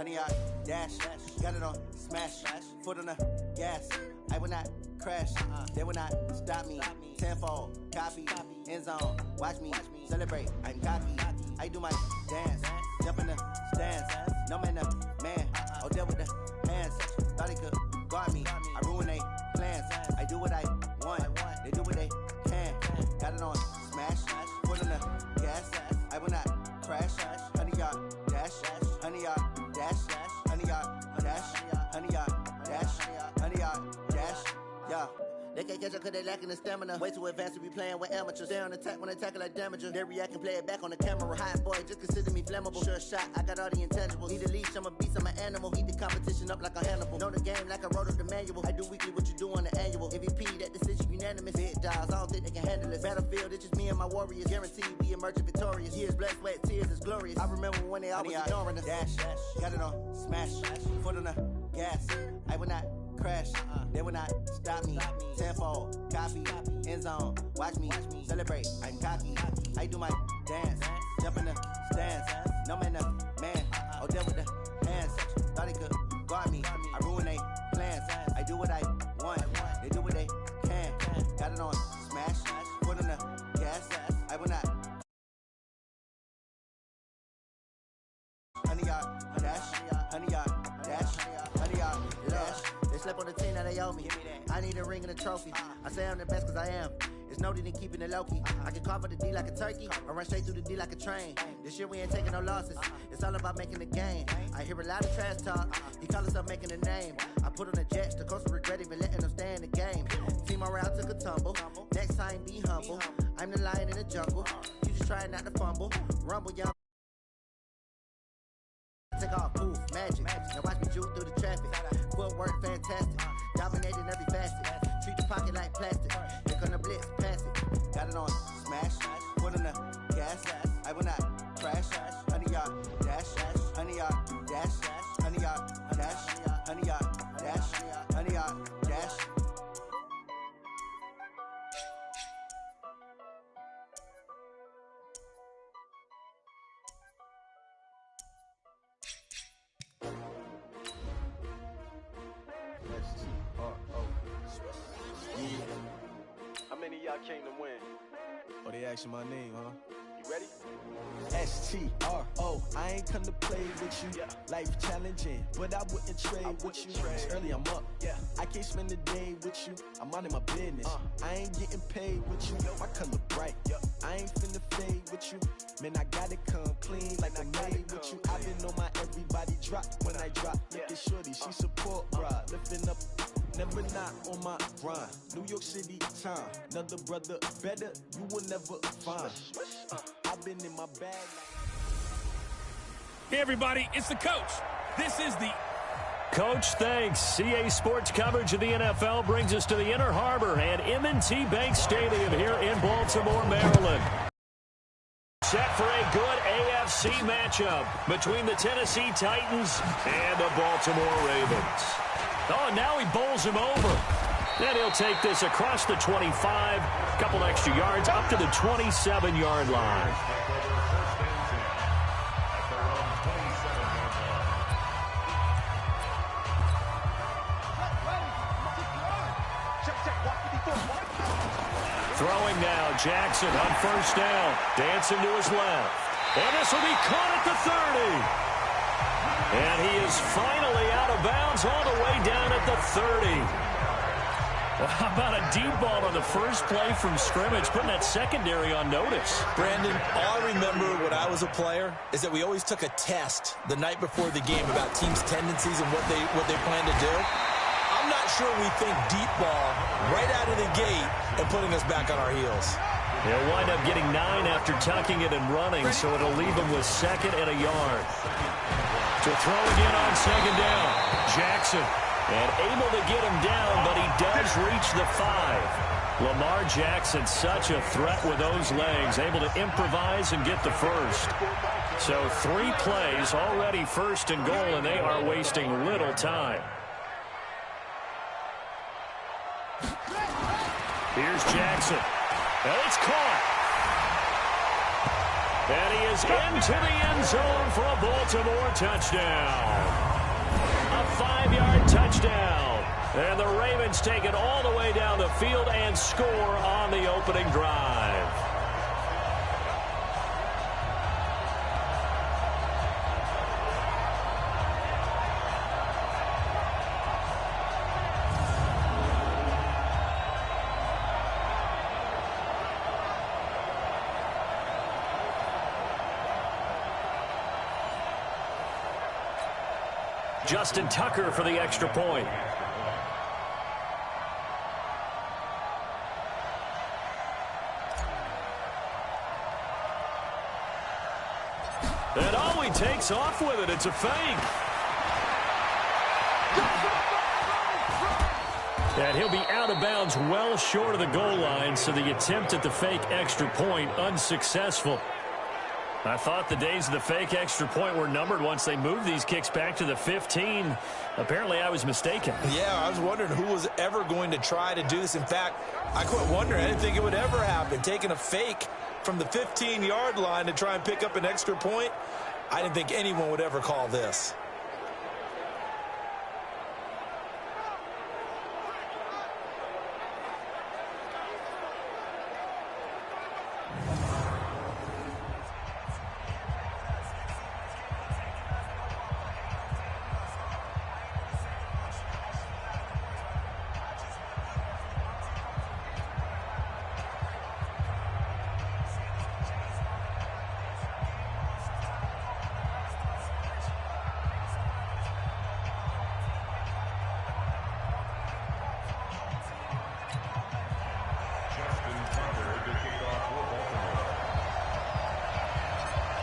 honey yard, dash, got it on, smash, foot on the gas. I will not crash, they will not stop me. Tenfold, copy, end zone, watch me celebrate. I'm cocky, I do my dance, jump in the stands. No man, man, oh, deal with the hands. Thought he could guard me, I ruin they plans. I do what I want, they do what they can. Got it on, smash, foot on the gas. I will not crash, honey yard, dash, honey yard, dash, honey yard, dash, honey yard, dash, honey yard, dash, yeah. They can't catch up cause they lacking the stamina. Way too advanced to be playing with amateurs. Stay on attack when they tackle like damager. They react and play it back on the camera. Hot boy, just consider me flammable. Sure shot, I got all the intangibles. Need a leash, I'm a beast, I'm an animal. Heat the competition up like a Hannibal. Know the game like I wrote up the manual. I do weekly what you do on the annual. MVP, that decision unanimous. Big dials, I don't think they can handle it. Battlefield, it's just me and my warriors. Guaranteed we emerge victorious. Years, blood, sweat, tears, it's glorious. I remember when they always ignoring us. Dash, got it on, smash, foot on the gas. I will not crash, they will not stop me. Tenfold, copy, end zone, watch me celebrate. I'm cocky, I do my dance, jump in the stands. No man, man, oh, deal with the hands. Thought he could guard me, I ruin they plans. I do what I want, they do what they can. Got it on, smash, foot on the gas. I will not. Honey yard, dash, honey yard, dash, honey yard, dash. They slept on the team that they owe me. I need a ring and a trophy. I say I'm the best cause I am. It's no need in keeping it low-key. I can carve up the D like a turkey or run straight through the D like a train. This year we ain't taking no losses. It's all about making the game. I hear a lot of trash talk. He call himself making a name. I put on the Jets. The coach will regret even letting them stay in the game. Team morale took a tumble. Next time be humble. I'm the lion in the jungle. You just trying not to fumble. Rumble, young. Take off, poof, magic. Now watch me juke through the traffic. Footwork fantastic. Dominating every facet. Treat the pocket like plastic. Here come the blitz, pass it. Got it on, smash. Foot on the gas. I will not crash. Honey yard, dash. Honey yard, dash. Honey yard, dash. Honey yard, dash. Honey yard, dash. How many of y'all came to win? Oh, they asking my name, huh? You ready? STRO, I ain't come to play with you. Life challenging, but I wouldn't trade with you. It's early, I'm up. I can't spend the day with you. I'm minding my business. I ain't getting paid with you. My color bright. I ain't finna fade with you. Man, I gotta come clean like I made with you. I been on my everybody drop when I drop. Look at shorty, she support, bruh. Lifting up. Never not on my grind. New York City time. Another brother better, you will never find. I've been in my bag. Hey, everybody, it's the coach. This is the Coach, thanks. CA Sports coverage of the NFL brings us to the Inner Harbor and M&T Bank Stadium here in Baltimore, Maryland. Set for a good AFC matchup between the Tennessee Titans and the Baltimore Ravens. Oh, and now he bowls him over. And he'll take this across the 25, couple extra yards up to the 27-yard line. Throwing now, Jackson on first down. Dancing to his left. And this will be caught at the 30. And he is finally out of bounds all the way down at the 30. Well, how about a deep ball on the first play from scrimmage, putting that secondary on notice? Brandon, all I remember when I was a player is that we always took a test the night before the game about teams' tendencies and what they plan to do. I'm not sure we think deep ball right out of the gate and putting us back on our heels. He'll wind up getting 9 after tucking it and running, so it'll leave him with second and a yard. To throw again on second down. Jackson. And able to get him down, but he does reach the 5. Lamar Jackson, such a threat with those legs, able to improvise and get the first. So 3 plays, already first and goal, and they are wasting little time. Here's Jackson. And it's caught. And he is into the end zone for a Baltimore touchdown. A 5-yard touchdown. And the Ravens take it all the way down the field and score on the opening drive. Justin Tucker for the extra point. And oh, he takes off with it. It's a fake. And he'll be out of bounds well short of the goal line, so the attempt at the fake extra point unsuccessful. I thought the days of the fake extra point were numbered once they moved these kicks back to the 15. Apparently, I was mistaken. Yeah, I was wondering who was ever going to try to do this. In fact, I quit wondering. I didn't think it would ever happen. Taking a fake from the 15-yard line to try and pick up an extra point, I didn't think anyone would ever call this.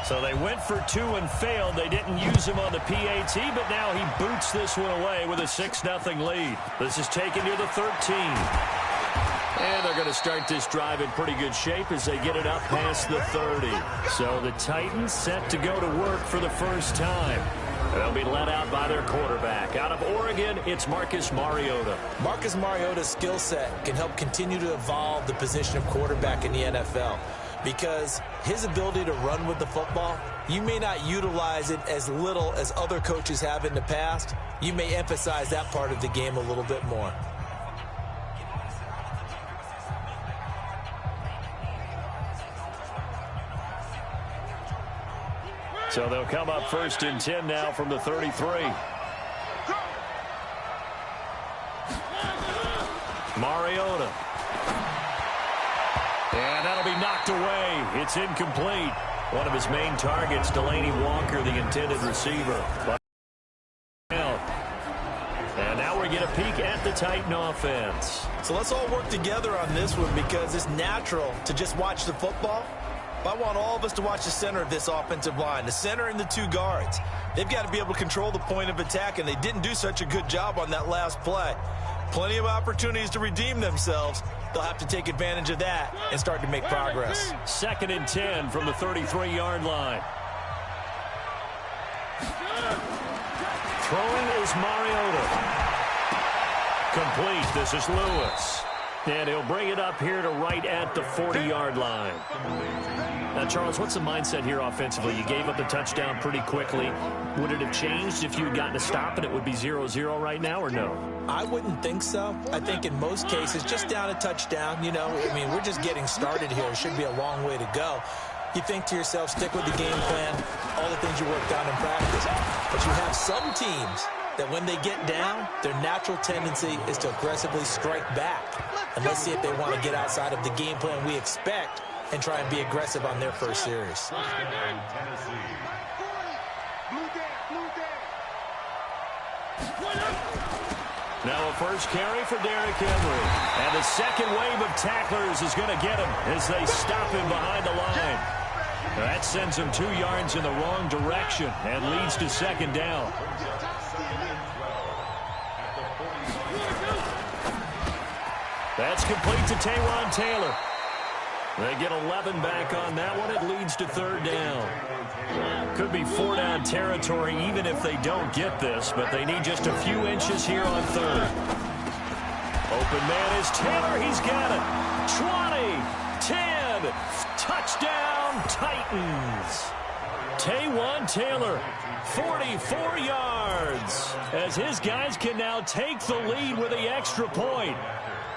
So they went for two and failed. They didn't use him on the PAT, but now he boots this one away with a 6-0 lead. This is taken near the 13. And they're going to start this drive in pretty good shape as they get it up past the 30. So the Titans set to go to work for the first time. They'll be led out by their quarterback. Out of Oregon, it's Marcus Mariota. Marcus Mariota's skill set can help continue to evolve the position of quarterback in the NFL. Because his ability to run with the football, you may not utilize it as little as other coaches have in the past. You may emphasize that part of the game a little bit more. So they'll come up 1st and 10 now from the 33. Mariota. And that'll be knocked away. It's incomplete. One of his main targets, Delaney Walker, the intended receiver. And now we get a peek at the Titan offense. So let's all work together on this one because it's natural to just watch the football. But I want all of us to watch the center of this offensive line, the center and the two guards. They've got to be able to control the point of attack, and they didn't do such a good job on that last play. Plenty of opportunities to redeem themselves. They'll have to take advantage of that and start to make progress. 2nd and 10 from the 33-yard line. Throwing is Mariota. Complete. This is Lewis. And he'll bring it up here to right at the 40-yard line. Now, Charles, what's the mindset here offensively? You gave up the touchdown pretty quickly. Would it have changed if you had gotten a stop and it would be 0-0 right now, or no? I wouldn't think so. I think in most cases, just down a touchdown, you know, I mean, we're just getting started here. It should be a long way to go. You think to yourself, stick with the game plan, all the things you worked on in practice. But you have some teams that when they get down, their natural tendency is to aggressively strike back. And let's see if they want to get outside of the game plan we expect and try and be aggressive on their first series. Now a first carry for Derrick Henry. And the second wave of tacklers is going to get him as they stop him behind the line. That sends him 2 yards in the wrong direction and leads to 2nd down. That's complete to Taywan Taylor. They get 11 back on that one. It leads to 3rd down. Could be 4-down territory even if they don't get this, but they need just a few inches here on 3rd. Open man is Taylor. He's got it. 20, 10, Touchdown, Titans. Taywan Taylor, 44 yards, as his guys can now take the lead with the extra point.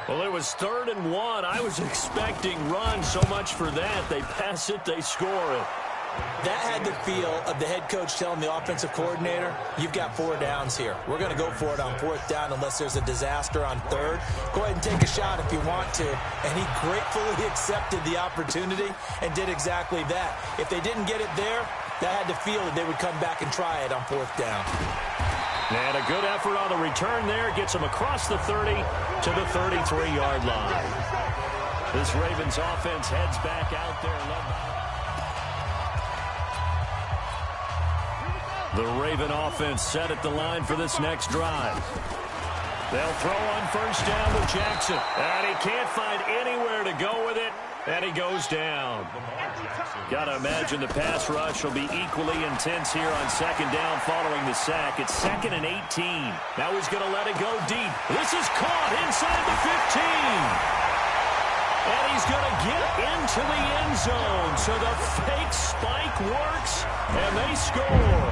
Well, it was 3rd and 1. I was expecting run so much for that. They pass it, they score it. That had the feel of the head coach telling the offensive coordinator, you've got 4 downs here. We're going to go for it on 4th down unless there's a disaster on 3rd. Go ahead and take a shot if you want to. And he gratefully accepted the opportunity and did exactly that. If they didn't get it there, that had the feel that they would come back and try it on 4th down. And a good effort on the return there. Gets him across the 30 to the 33-yard line. This Ravens offense heads back out there. The Raven offense set at the line for this next drive. They'll throw on 1st down to Jackson. And he can't find anywhere to go with it. And he goes down. Got to imagine the pass rush will be equally intense here on 2nd down following the sack. It's 2nd and 18. Now he's going to let it go deep. This is caught inside the 15. And he's going to get into the end zone. So the fake spike works, and they score.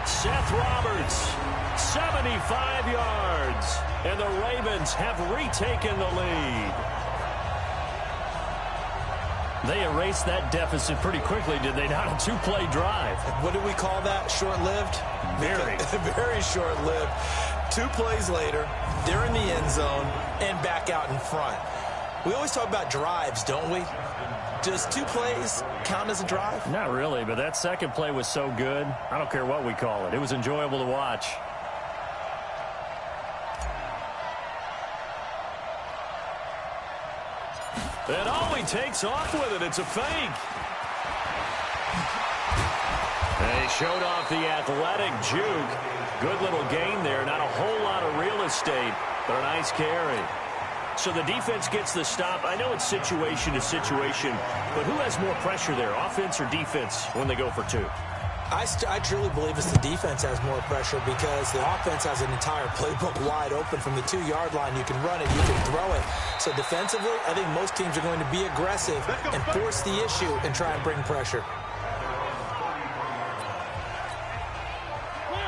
Seth Roberts, 75 yards. And the Ravens have retaken the lead. They erased that deficit pretty quickly, did they not? A 2-play drive. What do we call that? Short-lived? Very. Very short-lived. 2 plays later, they're in the end zone and back out in front. We always talk about drives, don't we? Does 2 plays count as a drive? Not really, but that second play was so good. I don't care what we call it. It was enjoyable to watch. And he takes off with it. It's a fake. They showed off the athletic juke. Good little gain there. Not a whole lot of real estate, but a nice carry. So the defense gets the stop. I know it's situation to situation, but who has more pressure there, offense or defense, when they go for 2? I truly believe it's the defense has more pressure because the offense has an entire playbook wide open from the 2-yard line. You can run it, you can throw it. So defensively, I think most teams are going to be aggressive and force the issue and try and bring pressure.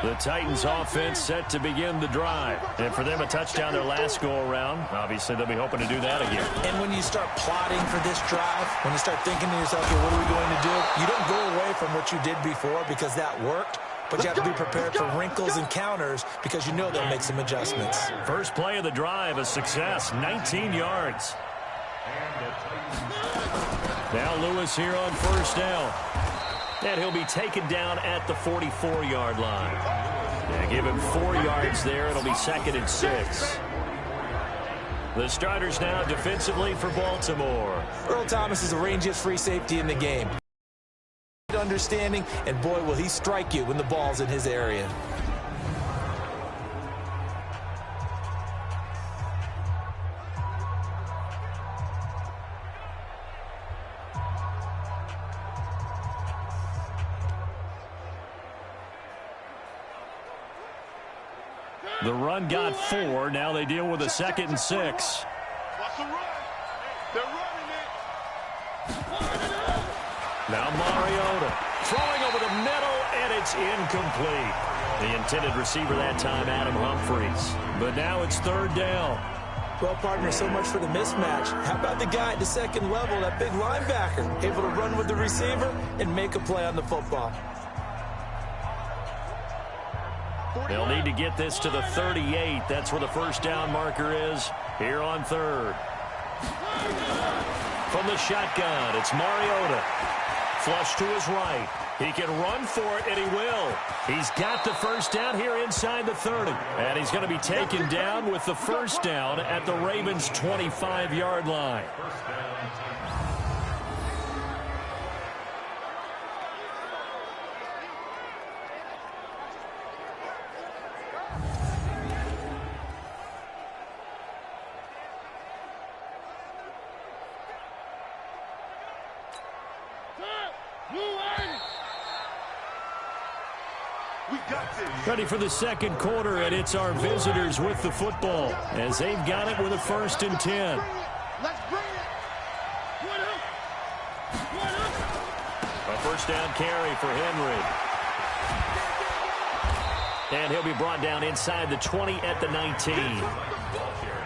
The Titans offense set to begin the drive. And for them, a touchdown their last go-around. Obviously, they'll be hoping to do that again. And when you start plotting for this drive, when you start thinking to yourself, okay, what are we going to do? You don't go away from what you did before because that worked. But you have to be prepared for wrinkles and counters because you know they'll make some adjustments. First play of the drive, a success, 19 yards. Now Lewis here on 1st down. And he'll be taken down at the 44-yard line. Yeah, give him 4 yards there. It'll be 2nd and 6. The starters now defensively for Baltimore. Earl Thomas is the rangiest free safety in the game. Understanding, and boy, will he strike you when the ball's in his area. The run got 4. Now they deal with a 2nd and 6. Now Mariota throwing over the middle, and it's incomplete. The intended receiver that time, Adam Humphries. But now it's 3rd down. Well, partner, so much for the mismatch. How about the guy at the 2nd level, that big linebacker, able to run with the receiver and make a play on the football? They'll need to get this to the 38. That's where the 1st down marker is here on 3rd. From the shotgun, it's Mariota. Flush to his right. He can run for it, and he will. He's got the 1st down here inside the 30. And he's going to be taken down with the 1st down at the Ravens' 25-yard line. Ready for the 2nd quarter, and it's our visitors with the football as they've got it with a 1st and 10. Let's bring it. first down carry for Henry. And he'll be brought down inside the 20 at the 19.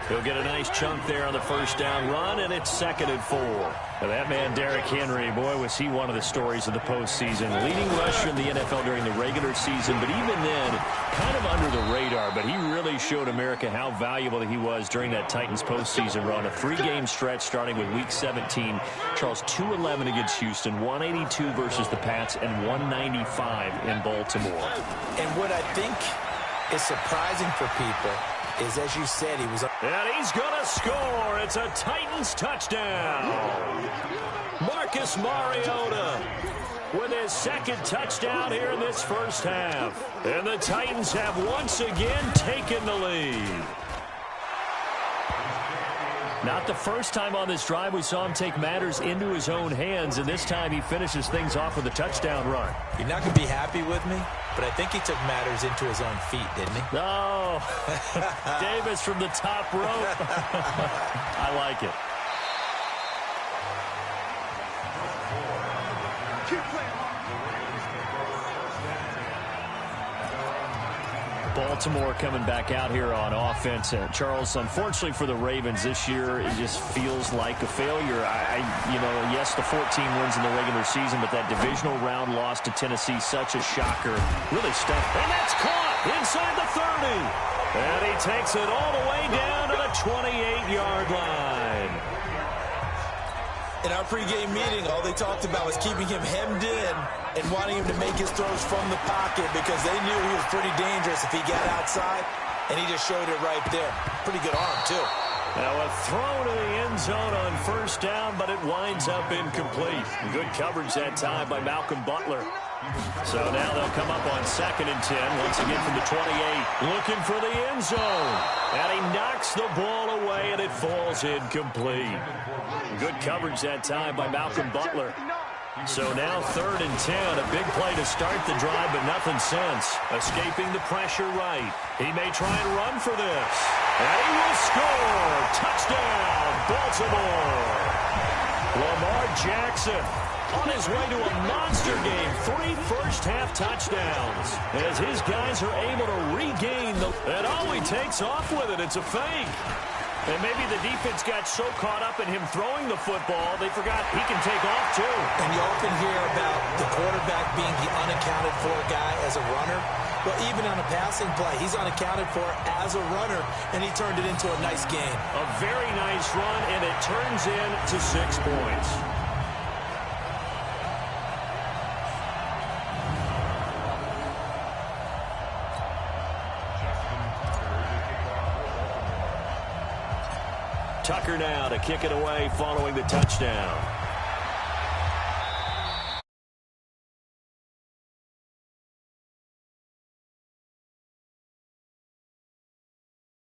He'll get a nice chunk there on the first down run, and it's 2nd and 4. Now that man, Derrick Henry, boy, was he one of the stories of the postseason. Leading rusher in the NFL during the regular season, but even then, kind of under the radar. But he really showed America how valuable he was during that Titans postseason run. A 3-game stretch starting with Week 17. Charles, 211 against Houston, 182 versus the Pats, and 195 in Baltimore. And what I think is surprising for people is, as you said, he was... And he's going to score. It's a Titans touchdown. Marcus Mariota with his 2nd touchdown here in this first half. And the Titans have once again taken the lead. Not the first time on this drive we saw him take matters into his own hands, and this time he finishes things off with a touchdown run. You're not going to be happy with me, but I think he took matters into his own feet, didn't he? No. Davis from the top rope. I like it. Baltimore coming back out here on offense. Charles, unfortunately for the Ravens this year, it just feels like a failure. Yes, the 14 wins in the regular season, but that divisional round loss to Tennessee, such a shocker. Really stuck. And that's caught inside the 30. And he takes it all the way down to the 28-yard line. In our pregame meeting, all they talked about was keeping him hemmed in and wanting him to make his throws from the pocket because they knew he was pretty dangerous if he got outside, and he just showed it right there. Pretty good arm, too. Now a throw to the end zone on first down, but it winds up incomplete. Good coverage that time by Malcolm Butler. So now they'll come up on 2nd and 10, once again from the 28, looking for the end zone. And he knocks the ball away, and it falls incomplete. Good coverage that time by Malcolm Butler. So now 3rd and 10, a big play to start the drive, but nothing since. Escaping the pressure right. He may try and run for this. And he will score. Touchdown, Baltimore. Lamar Jackson on his way to a monster game. 3 first-half touchdowns as his guys are able to regain the... And he takes off with it. It's a fake. And maybe the defense got so caught up in him throwing the football, they forgot he can take off, too. And you often hear about the quarterback being the unaccounted-for guy as a runner. Well, even on a passing play, he's unaccounted for as a runner, and he turned it into a nice game. A very nice run, and it turns into 6 points. Tucker now to kick it away following the touchdown.